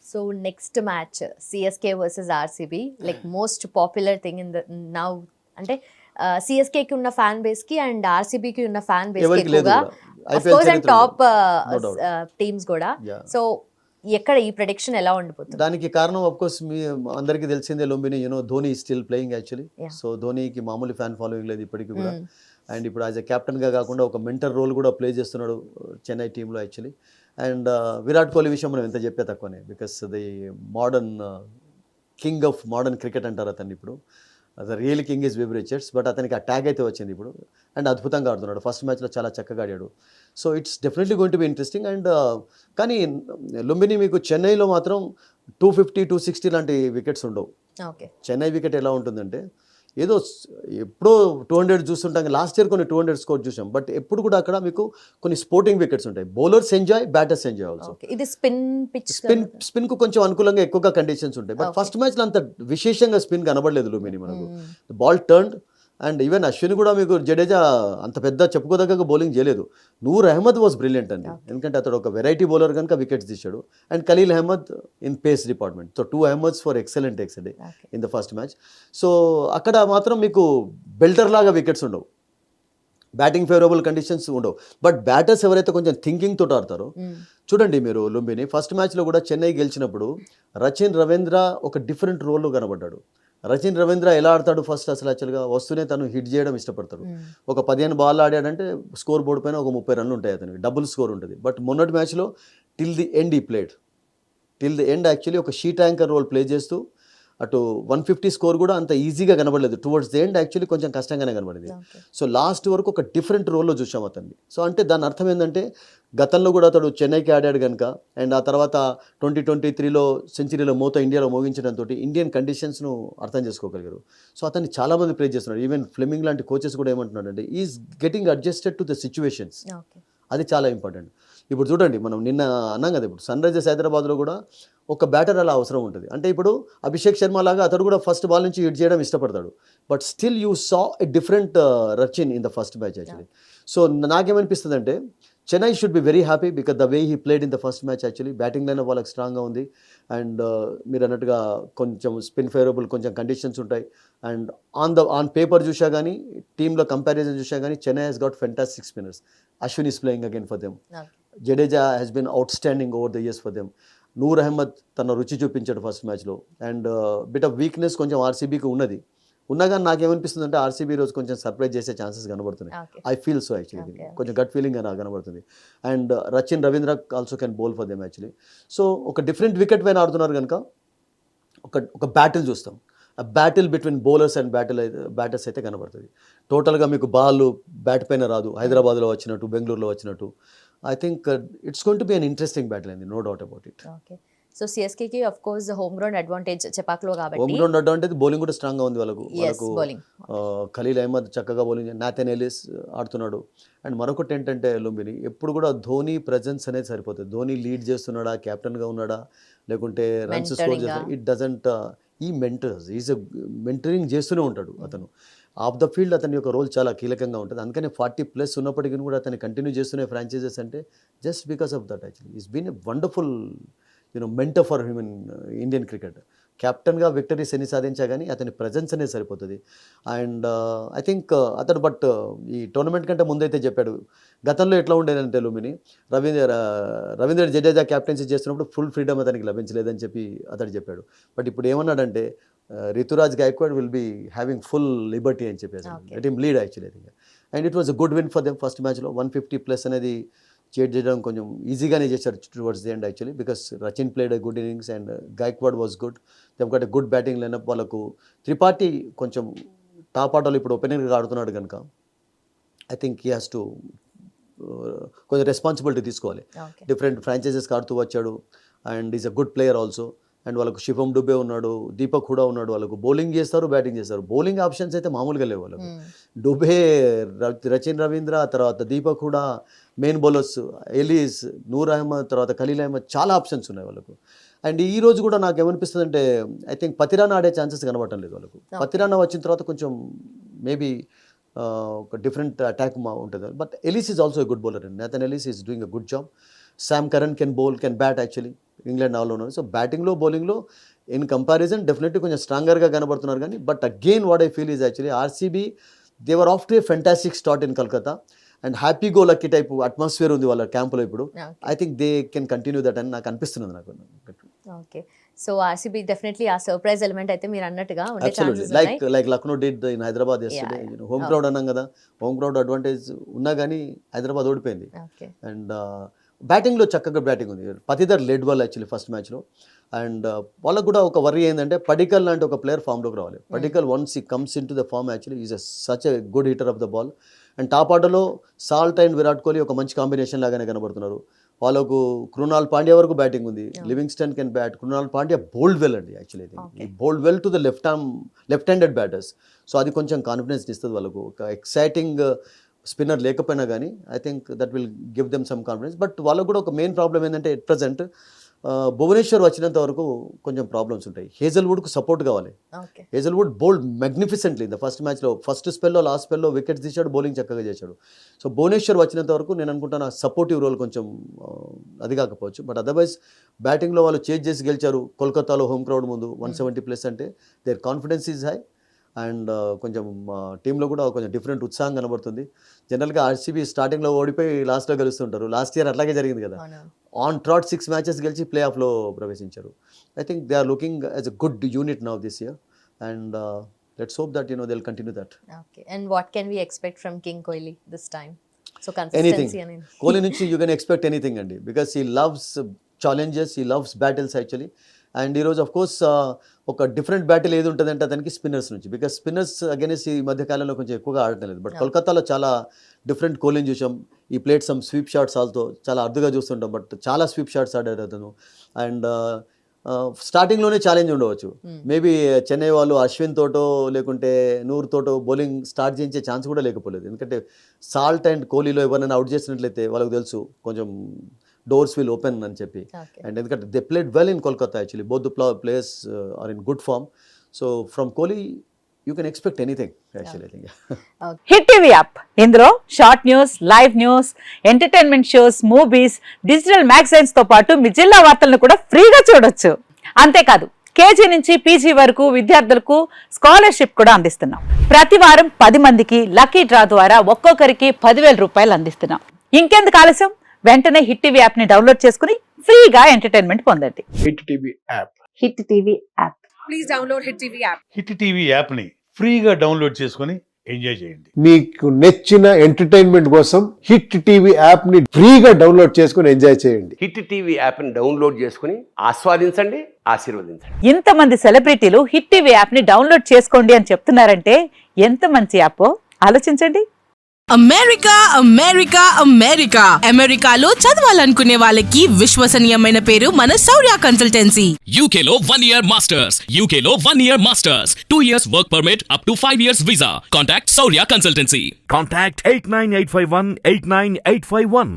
So next match CSK versus RCB, like most popular thing in the now అంటే CSK కి ఉన్న fan base కి and RCB కి ఉన్న ఫ్యాన్ బేస్ కి ఎవరికి లేదు ఎక్కువగా కూడా ఆఫ్ ఐపీఎల్ కోర్స్ అండ్ చరిత్రలో టాప్ నో డౌట్. టీమ్స్ కూడా. యా సో ఎక్కడ ఈ ప్రెడిక్షన్ ఎలా ఉండిపోతుంది? దానికి కారణం ఆఫ్ కోర్స్ మీ అందరికీ తెలిసిందే Lumbini, Dhoni still playing actually. Yeah. So ధోనికి మామూలు ఫ్యాన్ ఫాలోయింగ్ లేదు ఇప్పటికీ కూడా. Mm. అండ్ ఇప్పుడు యాజ్ ఎ కెప్టెన్గా కాకుండా ఒక మెంటర్ రోల్ కూడా ప్లే చేస్తున్నాడు చెన్నై టీంలో యాక్చువల్లీ. అండ్ విరాట్ కోహ్లీ విషయం మనం ఎంత చెప్పే తక్కువనే, because the modern king of modern cricket అంటారు అతన్ని ఇప్పుడు. The real king is Viv Richards, but అతనికి ఆ ట్యాగ్ అయితే వచ్చింది ఇప్పుడు. అండ్ అద్భుతంగా ఆడుతున్నాడు, ఫస్ట్ మ్యాచ్లో చాలా చక్కగా ఆడాడు. So it's definitely going to be interesting. And కానీ లుంబిని మీకు చెన్నైలో మాత్రం 250, 260 లాంటి వికెట్స్ ఉండవు. ఓకే. చెన్నై వికెట్ ఎలా ఉంటుందంటే ఏదో ఎప్పుడో 200 చూస్తుంటాం, లాస్ట్ ఇయర్ కొన్ని 200 స్కోర్ చూసాం, బట్ ఎప్పుడు కూడా అక్కడ మీకు కొన్ని స్పోర్టింగ్ వికెట్స్ ఉంటాయి. Bowlers enjoy, batters enjoy also. ఇది స్పిన్ పిచ్, స్పిన్ కు కొంచెం అనుకూలంగా ఎక్కువగా కండిషన్స్ ఉంటాయి, బట్ ఫస్ట్ మ్యాచ్ లో అంత విశేషంగా స్పిన్ కనబడలేదు లుమిని మనకు. Ball turn and even Ashwin కూడా మీకు జడేజా అంత పెద్ద చెప్పుకోదగ్గ బౌలింగ్ చేయలేదు. నూర్ అహ్మద్ వాజ్ బ్రిలియంట్ అండి, ఎందుకంటే అతడు ఒక వెరైటీ బౌలర్ కనుక వికెట్స్ తీశాడు. And Khaleel Ahmed in pace department. So 2 Ahmeds for excellent exceeded in the first match. So అక్కడ మాత్రం మీకు బెల్టర్ లాగా వికెట్స్ ఉండవు, బ్యాటింగ్ ఫేవరబుల్ కండిషన్స్ ఉండవు. బట్ బ్యాటర్స్ ఎవరైతే కొంచెం థింకింగ్ తోటి ఆడతారో, చూడండి మీరు లుంబిని ఫస్ట్ మ్యాచ్లో కూడా చెన్నై గెలిచినప్పుడు రచిన్ రవీంద్ర ఒక డిఫరెంట్ రోల్లో కనబడ్డాడు. రచిన్ రవీంద్ర ఎలా ఆడతాడు ఫస్ట్ అసలు యాక్చువల్గా వస్తూనే తను హిట్ చేయడం ఇష్టపడతాడు. ఒక 15 బాల్ ఆడాడంటే స్కోర్ బోర్డు పైన ఒక 30 రన్లు ఉంటాయి, అతనికి డబుల్ స్కోర్ ఉంటుంది. బట్ మొన్నటి మ్యాచ్లో టిల్ ది ఎండ్ ఈ played, till the end actually ఒక షీట్ యాంకర్ రోల్ ప్లే చేస్తూ అటు 150 స్కోర్ కూడా అంత ఈజీగా కనబడలేదు. టువర్డ్స్ ది ఎండ్ యాక్చువల్లీ కొంచెం కష్టంగానే కనబడింది. సో లాస్ట్ వరకు ఒక డిఫరెంట్ రోల్లో చూసాం అతన్ని. సో అంటే దాని అర్థం ఏంటంటే గతంలో కూడా అతడు చెన్నైకి ఆడాడు కనుక, అండ్ ఆ తర్వాత 2023లో సెంచరీలో ఇండియాలో మోగించడంతో ఇండియన్ కండిషన్స్ను అర్థం చేసుకోగలిగారు. సో అతన్ని చాలామంది ప్లే చేస్తున్నాడు. ఈవెన్ ఫ్లెమింగ్ లాంటి కోచెస్ కూడా ఏమంటున్నాడు అంటే is getting adjusted to the situations. అది చాలా ఇంపార్టెంట్. ఇప్పుడు చూడండి మనం నిన్న అన్నాం కదా, ఇప్పుడు సన్ రైజర్స్ హైదరాబాద్లో కూడా ఒక బ్యాటర్ అలా అవసరం ఉంటుంది. అంటే ఇప్పుడు అభిషేక్ శర్మ లాగా అతడు కూడా ఫస్ట్ బాల్ నుంచి హిట్ చేయడం ఇష్టపడతాడు, but still you saw a different Rachin in the first match actually. So నాకేమనిపిస్తుంది అంటే Chennai should be very happy because the way he played in the first match actually. Batting line వాళ్ళకి స్ట్రాంగ్గా ఉంది. And మీరు అన్నట్టుగా కొంచెం స్పిన్ ఫేవరబుల్ కొంచెం conditions ఉంటాయి. అండ్ ఆన్ పేపర్ చూసా కానీ, టీంలో కంపారిజన్ చూసా కానీ Chennai has got fantastic spinners. Ashwin is playing again for them. Jadeja Hess bin outstanding over the years for them. Noor Ahmad తన రుచి చూపించాడు ఫస్ట్ మ్యాచ్లో. అండ్ బిట్ ఆఫ్ వీక్నెస్ కొంచెం ఆర్సీబీకి ఉన్నది. ఉన్నా కానీ నాకేమనిపిస్తుంది అంటే ఆర్సీబీ రోజు కొంచెం సర్ప్రైజ్ చేసే ఛాన్సెస్ కనబడుతున్నాయి. ఐ ఫీల్ సో యాక్చువల్లీ, కొంచెం గట్ ఫీలింగ్ నాకు కనబడుతుంది. And Rachin Ravindra also can bowl for them actually. So ఒక డిఫరెంట్ వికెట్ పైన ఆడుతున్నారు కనుక ఒక బ్యాటిల్ చూస్తాం. ఆ battle between bowlers and batters అయితే కనబడుతుంది. టోటల్గా మీకు బాల్ బ్యాట్ పైన రాదు, హైదరాబాద్లో వచ్చినట్టు, బెంగళూరులో వచ్చినట్టు. I think it's going to be an interesting battle అండి, no doubt about it. Okay. So CSK కి of course home ground advantage చెపాక్లో కాబట్టి, హోమ్ గ్రౌండ్ అడ్వాంటేజ్, బౌలింగ్ కూడా స్ట్రాంగ్గా ఉంది వాళ్ళకు. బౌలింగ్ ఖలీల్ అహ్మద్ చక్కగా బౌలింగ్, నాథన్ ఎలిస్ ఆడుతున్నాడు. అండ్ మరొకటి ఏంటంటే లుంబిని ఎప్పుడు కూడా ధోని ప్రజెన్స్ అనేది సరిపోతుంది. ధోని లీడ్ చేస్తున్నాడా, కెప్టెన్గా ఉన్నాడా, లేకుంటే రన్స్ స్కోర్ చేస్తాడా, ఇట్ డజంట్. ఈ మెంటర్స్ ఈజ్ మెంటరింగ్ చేస్తూనే ఉంటాడు అతను. ఆఫ్ ద ఫీల్డ్ అతని యొక్క రోల్ చాలా కీలకంగా ఉంటుంది. అందుకని 40+ ఉన్నప్పటికీ కూడా అతన్ని కంటిన్యూ చేస్తూనే ఫ్రాంచైజెస్ అంటే just because of that actually is been a wonderful mentor for human Indian cricket. కెప్టెన్గా విక్టరీస్ ఎన్ని సాధించా కానీ అతని ప్రజెన్స్ అనేది సరిపోతుంది. అండ్ ఐ థింక్ అతను ఈ టోర్నమెంట్ కంటే ముందైతే చెప్పాడు గతంలో ఎట్లా ఉండేదంటే లుమిని, రవీంద్ర జడేజా క్యాప్టెన్సీ చేస్తున్నప్పుడు ఫుల్ ఫ్రీడమ్ అతనికి లభించలేదని అతడు చెప్పాడు. బట్ ఇప్పుడు ఏమన్నాడంటే Ruturaj Gaikwad will be having full liberty అని చెప్పేసి let him lead actually. And it was a good win for them first మ్యాచ్లో. 150+ అనేది చేయడం కొంచెం ఈజీగానే చేశారు towards the end actually, because Rachin played a good innings and Gaikwad was good. Them got a good batting lineup. వాళ్ళకు త్రిపాఠి కొంచెం top ఆటోలో ఇప్పుడు ఓపెనర్గా ఆడుతున్నాడు కనుక I think he has to కొంచెం రెస్పాన్సిబిలిటీ తీసుకోవాలి. డిఫరెంట్ ఫ్రాంచైజెస్కి ఆడుతూ వచ్చాడు and is a good player also. And వాళ్ళకు శివం డుబే ఉన్నాడు, దీపక్ హుడా ఉన్నాడు. వాళ్ళకు బౌలింగ్ చేస్తారు, బ్యాటింగ్ చేస్తారు. బౌలింగ్ ఆప్షన్స్ అయితే మామూలుగా లేవు వాళ్ళకు. డుబే, రచిన్ రవీంద్ర, తర్వాత Deepak Hooda main bowlers, Ellis, Noor Ahmad, తర్వాత ఖలీల్ అహ్మద్, చాలా ఆప్షన్స్ ఉన్నాయి వాళ్ళకు. అండ్ ఈ రోజు కూడా నాకు ఏమనిపిస్తుంది అంటే ఐ థింక్ పతిరానా ఆడే ఛాన్సెస్ కనబడటం లేదు వాళ్ళకు. పతిరానా వచ్చిన తర్వాత కొంచెం మేబీ ఒక డిఫరెంట్ అటాక్ ఉంటుంది. But Ellis is also a good bowler and Nathan Ellis is doing a good job. Sam Curran can bat actually. England all ఉన్నారు. సో బ్యాటింగ్లో బౌలింగ్లో ఇన్ కంపారిజన్ డెఫినెట్లీ కొంచెం స్ట్రాంగర్గా కనబడుతున్నారు కానీ but again what I feel is actually RCB they're off to a fantastic start in Calcutta and happy go lucky type atmosphere ఉంది వాళ్ళ క్యాంపులో ఇప్పుడు. I think they can continue that అని నాకు అనిపిస్తున్నది నాకు. ఓకే, సో ఆర్సీబీ డెఫినెట్లీ ఆ surprise element అయితే మీరు అన్నట్టుగా ఉండే Absolutely. ఛాన్సెస్ ఉన్నాయి. Like Lucknow did in Hyderabad yesterday. Home crowd అన్నాం కదా, హోమ్ క్రౌడ్ అడ్వాంటేజ్ ఉన్నా కానీ హైదరాబాద్ ఓడిపోయింది. ఓకే, అండ్ బ్యాటింగ్లో చక్కగా బ్యాటింగ్ ఉంది. పతిదర్ లెడ్ వాళ్ళు యాక్చువల్లీ ఫస్ట్ మ్యాచ్లో. అండ్ వాళ్ళకు కూడా ఒక వర్రీ ఏంటంటే పడికల్ లాంటి ఒక ప్లేయర్ ఫామ్లోకి రావాలి. Padikkal once he comes in to the form actually is such a good hitter of the ball. And top ఆర్డర్లో సాల్ట్ అండ్ విరాట్ కోహ్లీ ఒక మంచి కాంబినేషన్ లాగానే కనబడుతున్నారు. వాళ్ళకు కృణాల్ పాండ్యా వరకు బ్యాటింగ్ ఉంది. Livingstone can bat. Krunal Pandya bowled well అండి actually. He bowled well to the left handed batters. So అది కొంచెం కాన్ఫిడెన్స్ ఇస్తుంది వాళ్ళకు. ఒక ఎక్సైటింగ్ స్పిన్నర్ లేకపోయినా కానీ I think that will give them some confidence. But వాళ్ళకు కూడా ఒక మెయిన్ ప్రాబ్లం ఏంటంటే ఎట్ ప్రజెంట్ భువనేశ్వర్ వచ్చినంత వరకు కొంచెం ప్రాబ్లమ్స్ ఉంటాయి. హేజల్వుడ్కు సపోర్ట్ కావాలి. హేజల్వుడ్ బౌల్డ్ మ్యాగ్నిఫిసెంట్లీ ద ఫస్ట్ మ్యాచ్లో. ఫస్ట్ స్పెల్లో లాస్ట్ స్పెల్లో వికెట్స్ తీశాడు, బౌలింగ్ చక్కగా చేశాడు. సో భువనేశ్వర్ వచ్చినంత వరకు నేను అనుకుంటాను సపోర్టివ్ రోల్ కొంచెం అది కాకపోవచ్చు. బట్ అదర్వైజ్ బ్యాటింగ్లో వాళ్ళు చేంజ్ చేసి గెలిచారు కోల్కతాలో హోమ్ క్రౌడ్ ముందు 170+ అంటే their confidence is high. And కొంచెం టీంలో కూడా కొంచెం డిఫరెంట్ ఉత్సాహం కనబడుతుంది. జనరల్గా ఆర్సీబీ స్టార్టింగ్లో ఓడిపోయి లాస్ట్లో గెలుస్తుంటారు. లాస్ట్ ఇయర్ అట్లాగే జరిగింది కదా. ఆన్ ట్రాట్ 6 మ్యాచెస్ గెలిచి ప్లే ఆఫ్లో ప్రవేశించారు. I think they are looking as a good unit now this year. And let's hope that they will continue that. Okay, and what can we expect from king Kohli this time? So anything consistency అనేది కోహ్లీ నుంచి you can expect anything అండి. Because he loves challenges, he loves battles actually. And ఈరోజు of course ఒక different battle ఏది ఉంటుందంటే అతనికి spinners నుంచి. Because spinners against ఈ మధ్య కాలంలో కొంచెం ఎక్కువగా ఆడటం లేదు. బట్ కోల్కతాలో చాలా డిఫరెంట్ కోహ్లీని చూసాం. ఈ ప్లేట్ సమ్ స్వీప్ షాట్స్ ఆల్తో చాలా అరుదుగా చూస్తుంటాం. బట్ చాలా స్వీప్ షాట్స్ ఆడారు అతను. అండ్ స్టార్టింగ్లోనే ఛాలెంజ్ ఉండవచ్చు. మేబీ చెన్నై వాళ్ళు అశ్విన్ తోటో లేకుంటే నూర్ తోటో బౌలింగ్ స్టార్ట్ చేయించే ఛాన్స్ కూడా లేకపోలేదు. ఎందుకంటే సాల్ట్ అండ్ కోహ్లీలో ఎవరైనా అవుట్ చేసినట్లయితే వాళ్ళకి తెలుసు కొంచెం డోర్స్ విల్ ఓపెన్ అని చెప్పి. అండ్ ఎందుకంటే they played well in Kolkata actually. Both the players are in good form. So from Kohli you can expect anything actually. I think Hit TV app, ఇందులో short news, live news, entertainment shows, movies, digital magazines తో పాటు మీ జిల్లా వార్తలను కూడా ఫ్రీగా చూడొచ్చు. అంతేకాదు KG నుంచి పీజీ వరకు విద్యార్థులకు స్కాలర్షిప్ కూడా అందిస్తున్నాం. ప్రతి వారం 10 మందికి లక్కీ డ్రా ద్వారా ఒక్కొక్కరికి 10,000 రూపాయలు అందిస్తున్నాం. ఇంకెందుకు ఆలస్యం, వెంటనే హిట్ టీవీ యాప్ ని డౌన్లోడ్ చేసుకుని ఫ్రీగా ఎంటర్టైన్మెంట్ పొందండి. Hit TV app. Hit TV app. Please download hit TV app. Hit TV యాప్ని ఫ్రీగా డౌన్లోడ్ చేసుకొని ఎంజాయ్ చేయండి. మీకు నచ్చిన ఎంటర్టైన్మెంట్ కోసం హిట్ టీవీ యాప్ ని ఫ్రీగా డౌన్లోడ్ చేసుకొని ఎంజాయ్ చేయండి. హిట్ టీవీ యాప్ని డౌన్లోడ్ చేసుకుని ఆస్వాదించండి, ఆశీర్వదించండి. ఇంతమంది సెలబ్రిటీలు హిట్ టీవీ యాప్ ని డౌన్లోడ్ చేసుకోండి అని చెప్తున్నారంటే ఎంత మంచి యాప్ ఆలోచించండి. అమెరికా అమెరికా అమెరికా అమెరికాలో చదవాలనుకునే వాళ్ళకి విశ్వసనీయమైన పేరు మన శౌర్య కన్సల్టెన్సీ. UK లో 1 year masters. UK లో 1 year masters. 2 years work permit up to 5 years visa. Contact Saurya Consultancy. Contact 89851 89851.